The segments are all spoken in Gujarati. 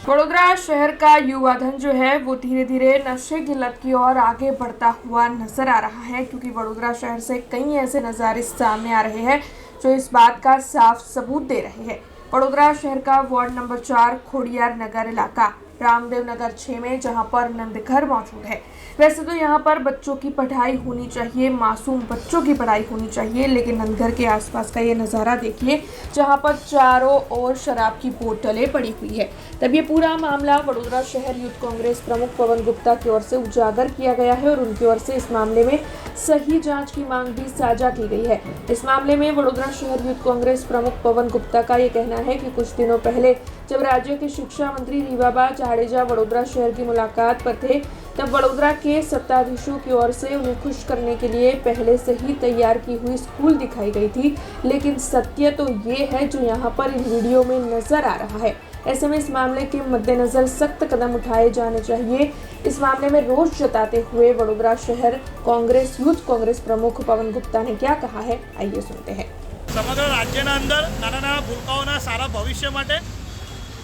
वडोदरा शहर का युवा धन जो है वो धीरे धीरे नशे की लत की ओर आगे बढ़ता हुआ नजर आ रहा है, क्योंकि वडोदरा शहर से कई ऐसे नज़ारे सामने आ रहे हैं जो इस बात का साफ सबूत दे रहे हैं। वडोदरा शहर का वार्ड नंबर 4 खोडियार नगर इलाका रामदेव नगर 6 में, जहां पर नंदघर मौजूद है। वैसे तो यहां पर बच्चों की पढ़ाई होनी चाहिए, मासूम बच्चों की पढ़ाई होनी चाहिए, लेकिन नंदघर के आसपास का ये नज़ारा देखिए, जहां पर चारों ओर शराब की बोतलें पड़ी हुई है। तब ये पूरा मामला वडोदरा शहर यूथ कांग्रेस प्रमुख पवन गुप्ता की ओर से उजागर किया गया है और उनकी ओर से इस मामले में सही जांच की मांग भी साझा की गई है। इस मामले में वडोदरा शहर यूथ कांग्रेस प्रमुख पवन गुप्ता का ये कहना है कि कुछ दिनों पहले जब राज्य के शिक्षा मंत्री रीवाबा जाडेजा वडोदरा शहर की मुलाकात पर थे, तब वडोदरा के सत्ताधीशों की ओर से उन्हें खुश करने के लिए पहले से ही तैयार की हुई स्कूल दिखाई गई थी। लेकिन सत्य तो ये है जो यहाँ पर इन वीडियो में नजर आ रहा है। ऐसे में इस मामले के मद्देनजर सख्त कदम उठाए जाने चाहिए। इस मामले में रोष जताते हुए वडोदरा शहर कांग्रेस यूथ कांग्रेस प्रमुख पवन गुप्ता ने क्या कहा है, आइए सुनते हैं। समग्र राज्यના અંદર નાના નાના ભૂલકાઓના સારા ભવિષ્ય માટે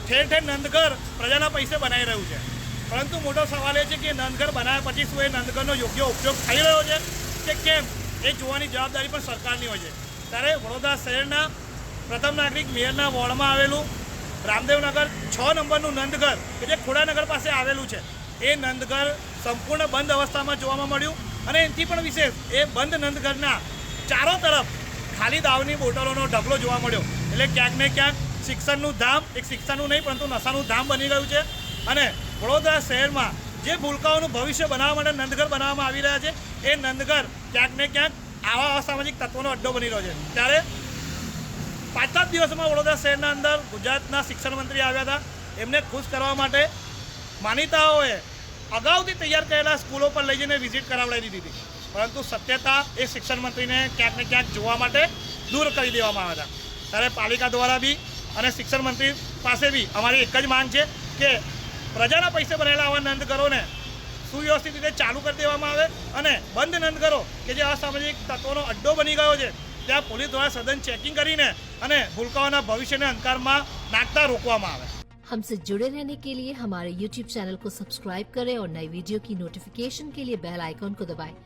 ઠેર ઠેર નંદઘર પ્રજાના પૈસે બનાવી રહ્યું છે, પરંતુ મોટો સવાલ એ છે કે નંદઘર બનાવ્યા પછી શું એ નંદઘરનો યોગ્ય ઉપયોગ થઈ રહ્યો છે કે કેમ, એ જોવાની જવાબદારી પણ સરકારની હોય છે। ત્યારે વડોદરા શહેરના પ્રથમ નાગરિક મેયરના વોર્ડમાં આવેલું રામદેવનગર 6 નંબરનું નંદઘર કે જે ખોડાનગર પાસે આવેલું છે, એ નંદઘર સંપૂર્ણ બંધ અવસ્થામાં જોવામાં મળ્યું અને એનાથી પણ વિશેષ એ બંધ નંદઘરના ચારો તરફ ખાલી દાવની બોટલોનો ઢગલો જોવા મળ્યો। એટલે ક્યાંક ને ક્યાંક શિક્ષણનું ધામ એક શિક્ષણનું નહીં પરંતુ નશાનું ધામ બની ગયું છે અને વડોદરા શહેરમાં જે ભૂલકાઓનું ભવિષ્ય બનાવવા માટે નંદઘર બનાવવામાં આવી રહ્યા છે, એ નંદઘર ક્યાંક ને ક્યાંક આવા અસામાજિક તત્વોનો અડ્ડો બની રહ્યો છે। ત્યારે પાંચમા દિવસમાં વડોદરા શહેરના અંદર ગુજરાતના શિક્ષણ મંત્રી આવ્યા હતા, એમને ખુશ કરવા માટે માનીતાઓએ અગાઉથી તૈયાર કરેલા સ્કૂલો પર લઈ જઈને વિઝિટ કરાવડાવી દીધી હતી, પરંતુ સત્યતા એ શિક્ષણ મંત્રીને ક્યાંક ને ક્યાંક જોવા માટે દૂર કરી દેવામાં આવ્યા હતા। ત્યારે પાલિકા દ્વારા બી અને શિક્ષણ મંત્રી પાસે બી અમારી એક જ માંગ છે કે પ્રજાના પૈસે બનેલા આવા નંદઘરોને સુવ્યવસ્થિત રીતે ચાલુ કરી દેવામાં આવે અને બંધ નંદઘરો કે જે અસામાજિક તત્વોનો અડ્ડો બની ગયો છે, ત્યાં પોલીસ દ્વારા સઘન ચેકિંગ કરીને અને ભૂલકાઓના ભવિષ્યને અંધકારમાં નાખતા રોકવામાં આવે। हमसे जुड़े रहने के लिए हमारे YouTube चैनल को सब्सक्राइब करें और नई वीडियो की नोटिफिकेशन के लिए बेल आइकॉन को दबाएं।